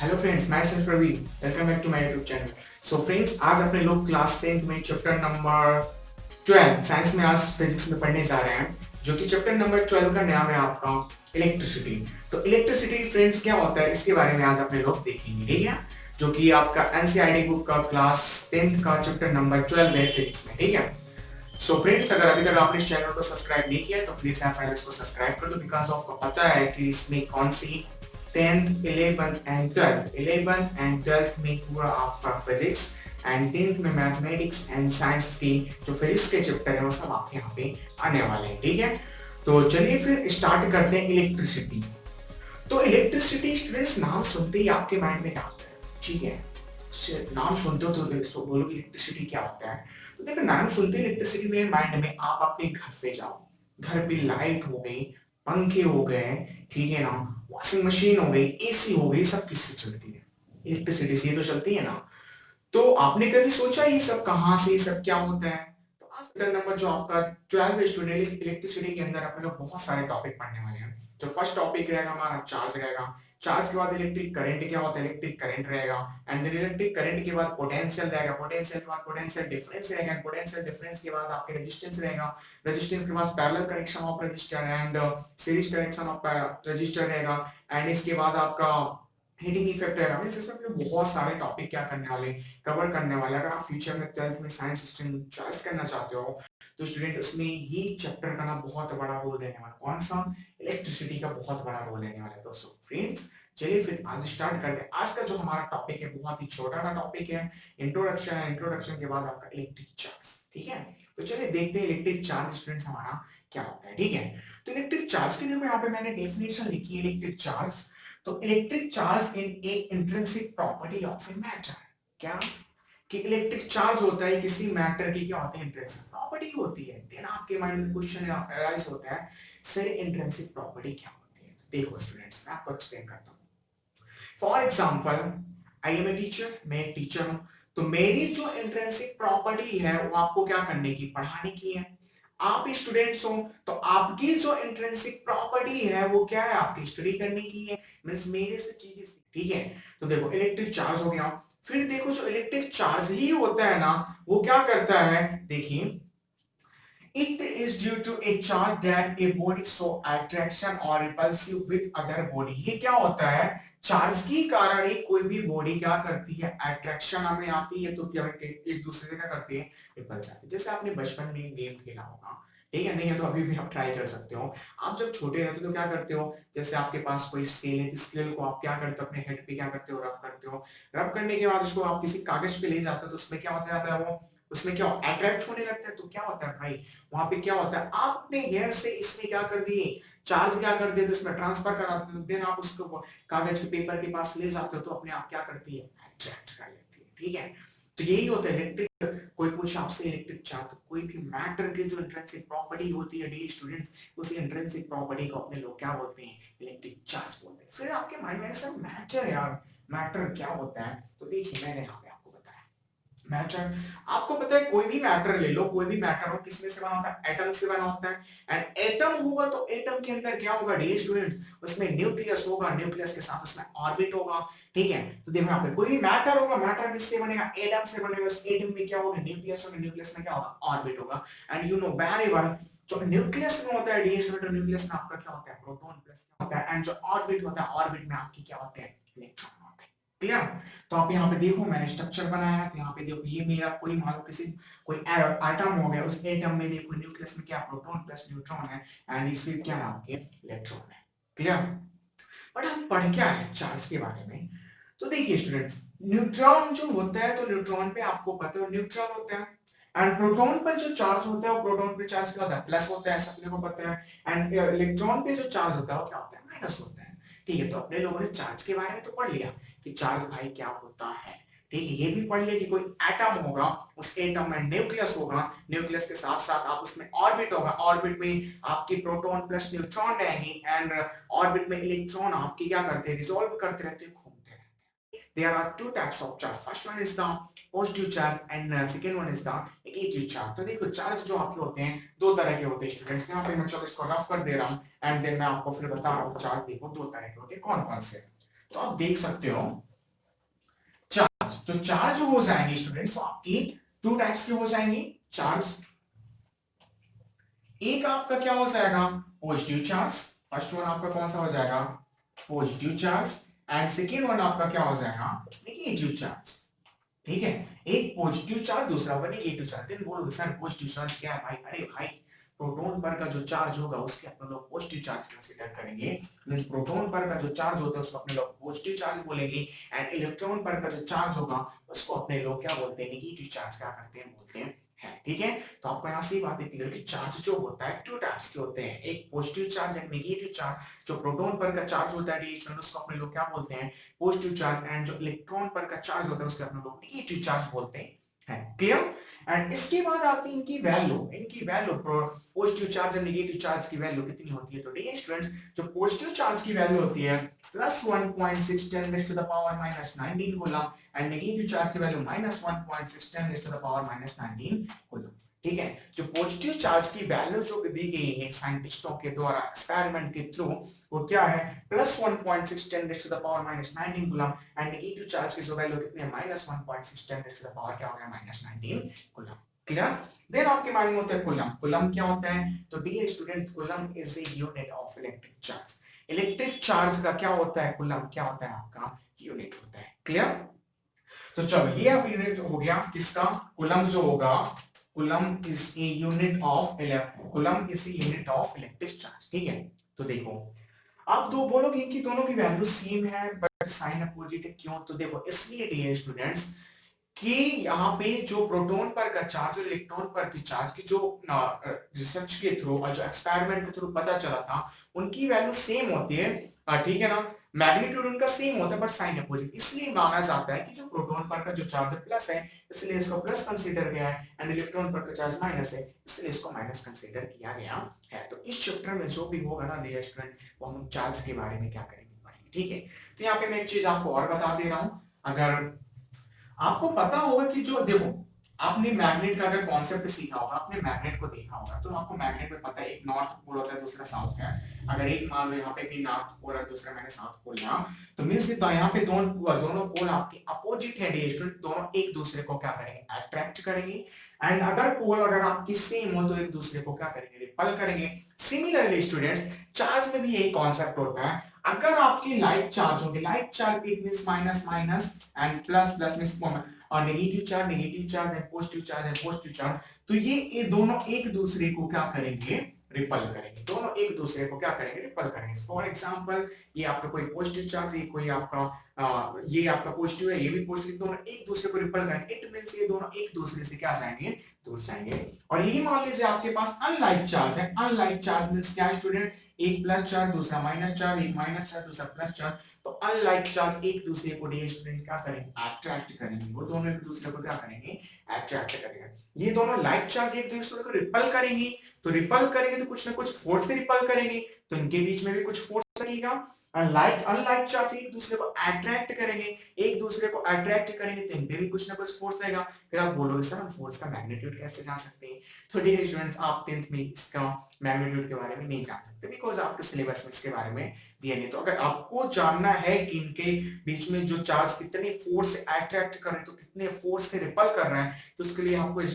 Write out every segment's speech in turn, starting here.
Hello friends, मैं सिर्फ Ravi. Welcome back to my YouTube channel. So friends, आज अपने लोग क्लास 10th में चैप्टर नंबर 12 साइंस में, आज फिजिक्स में पढ़ने जा रहे हैं, जो कि चैप्टर नंबर 12 का नाम है आपका इलेक्ट्रिसिटी। तो इलेक्ट्रिसिटी फ्रेंड्स क्या होता है, इसके बारे में आज अपने लोग देखेंगे, ठीक है। जो कि आपका एनसीईआरटी बुक का क्लास 10th का चैप्टर नंबर 12 है फिजिक्स में, ठीक है। सो फ्रेंड्स, अगर अभी तक आपने इस चैनल को सब्सक्राइब नहीं किया तो प्लीज आप पहले इसको सब्सक्राइब कर दो, बिकॉज आपको पता है कि इसमें कौन सी 10th 11th एंड 12th में पूरा आपका फिजिक्स एंड 10th में मैथमेटिक्स एंड साइंस की जो फिजिक्स के चैप्टर है वो सब आपके यहाँ पे आने वाले हैं, ठीक है। तो चलिए फिर स्टार्ट करते हैं इलेक्ट्रिसिटी। तो इलेक्ट्रिसिटी स्टूडेंट्स, नाम सुनते ही आपके माइंड में क्या आता है, ठीक है। नाम सुनते हो तो इसको बोलो इलेक्ट्रिसिटी क्या होता है। तो देखो, नाम सुनते ही इलेक्ट्रिसिटी में माइंड में आप अपने घर पे जाओ, घर पे लाइट हो गई, पंखे हो गए, ठीक है ना, वॉशिंग मशीन हो गई, एसी हो गई, सब किससे चलती है? इलेक्ट्रिसिटी से तो चलती है ना। तो आपने कभी सोचा ये सब कहाँ से, ये सब क्या होता है? तो आज का नंबर जो आपका 12 स्टूडेंट इलेक्ट्रिसिटी के अंदर अपने लोग बहुत सारे टॉपिक पढ़ने वाले हैं। जो फर्स्ट टॉपिक रहेगा हमारा चार्ज रहेगा। चार्ज के बाद इलेक्ट्रिक करंट क्या होता है, इलेक्ट्रिक करंट रहेगा। एंड देन इलेक्ट्रिक करंट के बाद पोटेंशियल रहेगा, पोटेंशियल के बाद पोटेंशियल डिफरेंस रहेगा, पोटेंशियल डिफरेंस के बाद आपके रेजिस्टेंस रहेगा, रेजिस्टेंस के बाद parallel connection of register and series connection of register रहेगा। एंड इसके बाद आपका हीटिंग इफेक्ट रहेगा। मींस इसमें बहुत सारे टॉपिक क्या करने वाले, कवर करने वाले। अगर आप फ्यूचर में 12th में साइंस स्ट्रीम चॉइस करना चाहते हो तो स्टूडेंट उसमें ये चैप्टर का ना बहुत बड़ा रोल रहने वाला। कौन सा? इलेक्ट्रिसिटी का बहुत बड़ा रोल रहने वाला है। दोस्तों फ्रेंड्स, चलिए फिर आज स्टार्ट करते हैं। आज का जो हमारा टॉपिक है बहुत ही छोटा सा टॉपिक है, इंट्रोडक्शन है। इंट्रोडक्शन के बाद आपका इलेक्ट्रिक चार्ज, ठीक है। तो चलिए देखते हैं इलेक्ट्रिक चार्ज स्टूडेंट्स हमारा क्या होता है, ठीक है। तो इलेक्ट्रिक चार्ज के लिए यहाँ पे मैंने डेफिनेशन लिखी है इलेक्ट्रिक चार्ज। तो electric charge in A intrinsic property of a matter. क्या कि इलेक्ट्रिक चार्ज होता है किसी मैटर की, क्या होता है, इंट्रिंसिक प्रॉपर्टी होती है। देन आपके माइंड में क्वेश्चन अराइज होता है, सर इंट्रिंसिक प्रॉपर्टी क्या होती है? देखो स्टूडेंट्स, मैं आपको एक्सप्लेन करता हूँ। For example, I am a teacher, मैं एक टीचर हूं। तो मेरी जो इंट्रिंसिक प्रॉपर्टी है वो आपको क्या करने की, पढ़ाने की है। आप स्टूडेंट्स हो तो आपकी जो इंट्रिंसिक प्रॉपर्टी है वो क्या है, आपकी स्टडी करने की है। मींस मेरे से चीजें, ठीक है। तो देखो इलेक्ट्रिक चार्ज हो गया। फिर देखो जो इलेक्ट्रिक चार्ज ही होता है ना, वो क्या करता है, देखिए, it is due to a charge that a body show attraction or repulsive with other body। ये क्या होता है, चार्ज के कारण ही कोई भी बॉडी क्या करती है, अट्रैक्शन हमें आती है, तो क्या एक दूसरे से क्या करती है, रिपल्स आती है। जैसे आपने बचपन में गेम खेला होगा, ठीक है, नहीं है तो अभी भी आप ट्राई कर सकते हो। आप जब छोटे रहते हो तो क्या करते हो, जैसे आपके पास कोई स्केल है, स्केल को आप क्या करते हो, अपने हेड पे क्या करते हो, रब करते हो। रब करने के बाद उसको आप किसी कागज पे ले जाते हो तो उसमें क्या होता जाता है, वो उसमें क्या अट्रैक्ट होने लगता है। तो क्या होता है भाई, वहां पे क्या होता है, आप अपने हेयर से इसमें क्या कर दिए, चार्ज क्या कर देते, इसमें ट्रांसफर करा देते हो। देन आप उसको कागज के पेपर के पास ले जाते हो तो अपने आप क्या करती है, अट्रैक्ट कर लेती है, ठीक है। तो यही होता है इलेक्ट्रिक। कोई पूछे आपसे इलेक्ट्रिक चार्ज, तो कोई भी मैटर की जो इंट्रिंसिक प्रॉपर्टी होती है डी स्टूडेंट्स, उसी इंट्रिंसिक प्रॉपर्टी को अपने लोग क्या बोलते हैं, इलेक्ट्रिक चार्ज बोलते हैं। फिर आपके माइंड में सर मैटर यार, मैटर क्या होता है? तो देखिए मैंने यहाँ पे आपको बताया मैटर। आपको पता है कोई भी मैटर ले लो, कोई भी मैटर हो, किसमें से बना होता है, एटम से बना होता है। एंड एटम होगा तो एटम के अंदर क्या होगा डियर स्टूडेंट्स, उसमें न्यूक्लियस होगा, न्यूक्लियस के साथ उसमें ऑर्बिट होगा, ठीक है। तो देखो यहाँ पे कोई भी मैटर होगा, मैटर किससे बनेगा, एटम से बनेगा। उस एटम में क्या होगा, न्यूक्लियस होगा, न्यूक्लियस में क्या होगा, ऑर्बिट होगा। And you know very well, जो न्यूक्लियस में होता है डियर स्टूडेंट, न्यूक्लियस में आपका क्या होता है, प्रोटॉन प्लस होता है। एंड जो ऑर्बिट होता है, ऑर्बिट में आपकी क्या होते हैं, इलेक्ट्रॉन होते हैं। क्लियर? तो आप यहाँ पे देखो मैंने स्ट्रक्चर बनाया है। तो यहाँ पे देखो ये मेरा कोई मान लो किसी कोई एटम हो गया, उस एटम में देखो न्यूक्लियस में क्या प्रोटॉन प्लस न्यूट्रॉन है, एंड इसमें क्या है आपके इलेक्ट्रॉन है। क्लियर? बट हम पढ़ क्या है चार्ज के बारे में? तो देखिए स्टूडेंट्स, न्यूट्रॉन जो होता है, तो न्यूट्रॉन पे आपको पता है न्यूट्रॉन होता है। एंड प्रोटॉन पर जो चार्ज होता है, वो प्रोटॉन पे चार्ज क्या होता है, प्लस होता है, सबने को पता है। एंड इलेक्ट्रॉन पे जो चार्ज होता है वो क्या होता है, माइनस होता है। ठीक है, तो अपने लोगों ने चार्ज के बारे में तो पढ़ लिया कि चार्ज भाई क्या होता है। ठीक है, ये भी पढ़ लिया कि कोई एटम होगा, उस एटम में न्यूक्लियस होगा, न्यूक्लियस के साथ साथ आप उसमें ऑर्बिट होगा, ऑर्बिट में आपकी प्रोटॉन प्लस न्यूट्रॉन रहेंगी। एंड ऑर्बिट में इलेक्ट्रॉन आपकी क्या करते हैं, रिजॉल्व करते रहते हैं, घूमते रहते हैं। There are two types of charge. First one is the positive charge and second one is the negative charge. तो देखो चार्ज जो आपके होते हैं दो तरह के होते हैं स्टूडेंट्स। यहाँ पे मैं चलो इसको रफ कर दे रहा हूँ एंड देन मैं आपको फिर बता रहा हूँ चार्ज देखो दो तरह के होते हैं कौन कौन से। तो आप देख सकते हो चार्ज, तो चार्ज हो जाएंगे स्टूडेंट्स आपकी टू टाइप्स की हो जाएंगी चार्ज। एक आपका क्या हो जाएगा पॉजिटिव चार्ज, फर्स्ट वन आपका कौन सा हो जाएगा positive charge, and second one आपका क्या हो जाएगा नेगेटिव चार्ज। ठीक है, एक पॉजिटिव चार्ज दूसरा वन नेगेटिव चार्ज। देन बोलोगे सर पॉजिटिव चार्ज क्या है भाई? अरे भाई प्रोटॉन पर का जो चार्ज होगा उसके अपने लोग पॉजिटिव चार्ज कंसीडर करेंगे, मींस प्रोटॉन पर का जो चार्ज होता है उसको अपने लोग पॉजिटिव चार्ज बोलेंगे, एंड इलेक्ट्रॉन पर का जो चार्ज होगा उसको अपने लोग क्या बोलते हैं नेगेटिव चार्ज क्या करते हैं बोलते हैं है। ठीक है, तो आपको यहाँ से बात क्लियर कि चार्ज जो होता है टू टाइप्स के होते हैं, एक positive charge and negative charge. जो प्रोटॉन पर का चार्ज होता है उसको अपने लोग क्या बोलते हैं पॉजिटिव चार्ज, एंड जो इलेक्ट्रॉन पर का चार्ज होता है उसके अपने लोग नेगेटिव चार्ज बोलते हैं। क्लियर? एंड इसके बाद आती है इनकी वैल्यू पॉजिटिव चार्ज और नेगेटिव चार्ज की वैल्यू कितनी होती है? तो डियर स्टूडेंट्स जो पॉजिटिव चार्ज की वैल्यू होती है +1.610⁻⁹ कूलम, एंड नेगेटिव चार्ज की वैल्यू -1.610⁻⁹ कूलम। ठीक है, जो पॉजिटिव चार्ज की वैल्यू जो दी गई है साइंटिस्टों के द्वारा एक्सपेरिमेंट के थ्रू वो क्या है +1.610⁻⁹ कूलम, एंड नेगेटिव चार्ज की जो वैल्यू कितनी है -1.610 क्या हो गया -19 कूलम। क्लियर? देन आपके माइंड में होता है कूलम। कूलम क्या होता है? तो dear student coulomb is a unit of electric charge. Electric charge का क्या होता है कूलम क्या होता है आपका यूनिट होता है। क्लियर? तो चलो ये अब यूनिट हो गया किसका कूलम जो होगा coulomb is a unit of electric charge. ठीक है, तो देखो आप दो बोलोगे कि दोनों की वैल्यू सेम है बट साइन अपोजिट है, क्यों? तो देखो इसलिए डियर स्टूडेंट्स कि यहाँ पे जो प्रोटॉन पर का चार्ज और इलेक्ट्रॉन पर की चार्ज की जो रिसर्च के थ्रू और जो एक्सपेरिमेंट के थ्रू पता चला था उनकी वैल्यू सेम होती है। ठीक है ना, मैग्नीट्यूड उनका सेम होता है बट साइन अपोजिट, इसलिए माना जाता है कि जो प्रोटॉन पर का जो चार्ज प्लस है इसलिए इसको प्लस कंसीडर किया है, एंड इलेक्ट्रॉन पर का चार्ज माइनस है इसलिए इसको माइनस कंसीडर किया गया है। तो इस चैप्टर में जो भी होगा ना डियर स्टूडेंट वो हम चार्ज के बारे में क्या करेंगे पढ़ेंगे। ठीक है, तो यहाँ पे मैं एक चीज आपको और बता दे रहा हूँ। अगर आपको पता होगा कि जो देखो आपने मैग्नेट का अगर कॉन्सेप्ट सीखा होगा, आपने मैग्नेट को देखा होगा, तो आपको मैग्नेट में पता है एक नॉर्थ पोल होता है दूसरा साउथ का है। अगर एक मान लो यहाँ पे भी नॉर्थ पोल और दूसरा मैंने साउथ पोल लिया तो मींस तो यहाँ पे दोनों पोल आपके अपोजिट है डियर स्टूडेंट, दोनों एक दूसरे को क्या करेंगे अट्रैक्ट करेंगे, एंड अगर पोल अगर आपकी सेम हो तो एक दूसरे को क्या करेंगे रिपल करेंगे। सिमिलरली स्टूडेंट्स चार्ज में भी यही कॉन्सेप्ट होता है, अगर आपकी लाइक चार्ज होगी, like charge it means minus minus and plus plus means और negative charge and positive charge, तो ये दोनों एक दूसरे को क्या करेंगे रिपल करेंगे, दोनों एक दूसरे को क्या करेंगे रिपल करेंगे। फॉर एग्जांपल ये आपका कोई पॉजिटिव चार्ज, ये कोई आपका ये आपका पॉजिटिव है, ये भी पॉजिटिव, दोनों एक दूसरे को रिपल करेंगे, इट मींस ये दोनों एक दूसरे से क्या जाएंगे दूर जाएंगे। और ये मान लीजिए आपके पास अनलाइक चार्ज है, अनलाइक चार्ज मींस क्या स्टूडेंट एक प्लस चार्ज दूसरा माइनस चार्ज, एक माइनस चार्ज दूसरा प्लस चार्ज, तो अनलाइक चार्ज एक दूसरे को डियर स्टूडेंट क्या करेंगे अट्रैक्ट करेंगे, वो दोनों एक दूसरे को क्या करेंगे अट्रैक्ट करेंगे। ये दोनों लाइक चार्ज एक दूसरे को रिपल करेंगे, तो रिपल करेंगे तो कुछ ना कुछ फोर्स से रिपल करेंगे, तो इनके बीच में भी कुछ फोर्स लगेगा। अनलाइक चार्ज एक दूसरे को अट्रैक्ट करेंगे, एक दूसरे को अट्रैक्ट करेंगे तो इनपे भी कुछ ना कुछ फोर्स रहेगा। फिर आप बोलोगे सर हम फोर्स का मैग्नीट्यूड कैसे जान सकते हैं? तो डियर स्टूडेंट्स आप 10th में इसका मैग्नीट्यूड के बारे में नहीं जान सकते बिकॉज आपके सिलेबस में इसके बारे में दिया नहीं। तो अगर आपको जानना है कि इनके बीच में जो चार्ज कितने फोर्स से अट्रैक्ट कर रहे हैं तो कितने फोर्स से रिपल कर रहे हैं, तो उसके लिए आपको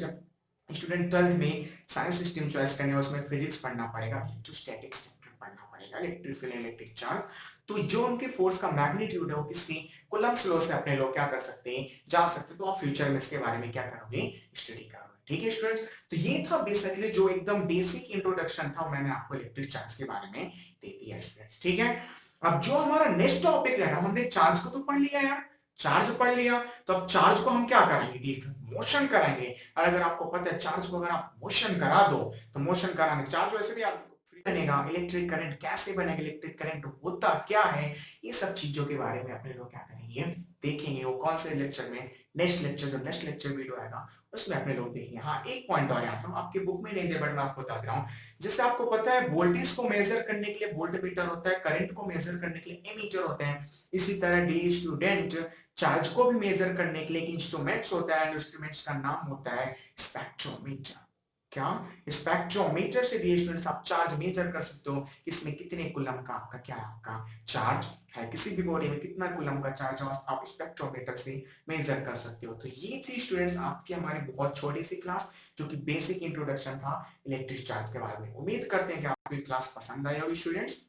स्टूडेंट 12th में साइंस स्ट्रीम चॉइस करने उसमें फिजिक्स पढ़ना पड़ेगा, इलेक्ट्रोस्टैटिक्स पढ़ना पड़ेगा, इलेक्ट्रिक फील्ड इलेक्ट्रिक चार्ज। तो जो उनके फोर्स का मैग्नीट्यूड है वो किसी कूलम्ब्स लॉ से अपने लोग क्या कर सकते हैं जान सकते हैं। तो आप फ्यूचर में इसके बारे में क्या करोगे स्टडी करोगे। ठीक है स्टूडेंट्स, तो ये था बेसिकली जो एकदम बेसिक इंट्रोडक्शन था मैंने आपको इलेक्ट्रिक चार्ज के बारे में दे दिया स्टूडेंट्स। ठीक है, अब जो हमारा नेक्स्ट टॉपिक है ना, हमने चार्ज को तो पढ़ लिया यार, चार्ज पढ़ लिया, तो अब चार्ज को हम क्या करेंगे मोशन कराएंगे। और अगर आपको पता है चार्ज को अगर आप मोशन करा दो तो मोशन कराने चार्ज वैसे भी आप बनेगा, इलेक्ट्रिक करंट कैसे बनेगा, इलेक्ट्रिक करंट होता क्या है, ये सब चीजों के बारे में अपने लोग क्या करेंगे देखेंगे। वो कौन से लेक्चर में नेक्स्ट लेक्चर वीडियो आएगा उसमें अपने लोग देखेंगे। हाँ एक पॉइंट और आता हूँ, आपकी बुक में नहीं दे बट मैं आपको बता दे रहा हूँ। जैसे आपको पता है वोल्टेज को मेजर करने के लिए वोल्टमीटर होता है, करंट को मेजर करने के लिए एमीटर होते हैं, इसी तरह डी स्टूडेंट चार्ज को भी मेजर करने के लिए इंस्ट्रूमेंट्स होता है, इंस्ट्रूमेंट्स का नाम होता है स्पेक्ट्रोमीटर। क्या स्पेक्ट्रोमीटर से भी स्टूडेंट्स आप चार्ज मेजर कर सकते हो कि इसमें कितने कूलम का आपका क्या है आपका चार्ज है, किसी भी बॉडी में कितना कूलम का चार्ज है आप स्पेक्ट्रोमीटर से मेजर कर सकते हो। तो ये थी स्टूडेंट्स आपकी हमारी बहुत छोटी सी क्लास जो कि बेसिक इंट्रोडक्शन था इलेक्ट्रिक चार्ज के बारे में। उम्मीद करते हैं कि आपको ये क्लास पसंद आई होगी स्टूडेंट्स।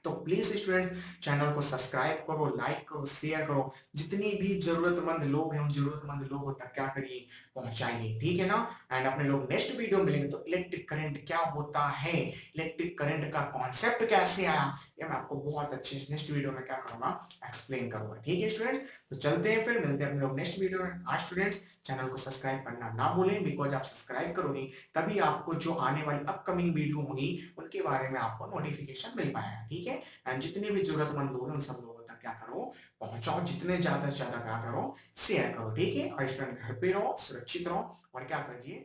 तो प्लीज स्टूडेंट्स चैनल को सब्सक्राइब करो, लाइक करो, शेयर करो, जितनी भी जरूरतमंद लोग हैं उन जरूरतमंद लोगों तक क्या करिए, पहुंचाइए, ठीक है ना। एंड अपने लोग नेक्स्ट वीडियो मिलेंगे तो इलेक्ट्रिक करंट क्या होता है, इलेक्ट्रिक करंट का कॉन्सेप्ट कैसे आया, ये मैं आपको बहुत अच्छे नेक्स्ट वीडियो में क्या करूंगा, एक्सप्लेन करूंगा, ठीक है स्टूडेंट्स। तो चलते हैं, फिर मिलते हैं अपने लोग नेक्स्ट वीडियो में। आज स्टूडेंट्स चैनल को सब्सक्राइब करना ना भूलें, बिकॉज आप सब्सक्राइब करोगे तभी आपको जो आने वाली अपकमिंग वीडियो होगी उनके बारे में आपको नोटिफिकेशन मिल पाएगा, ठीक है। एंड जितने भी जरूरतमंद लोग हैं उन सब लोगों तक क्या करो, पहुंचाओ, जितने ज्यादा से ज्यादा क्या करो, शेयर करो, ठीक है। और स्टूडेंट घर पे रहो, सुरक्षित रहो और क्या करिए,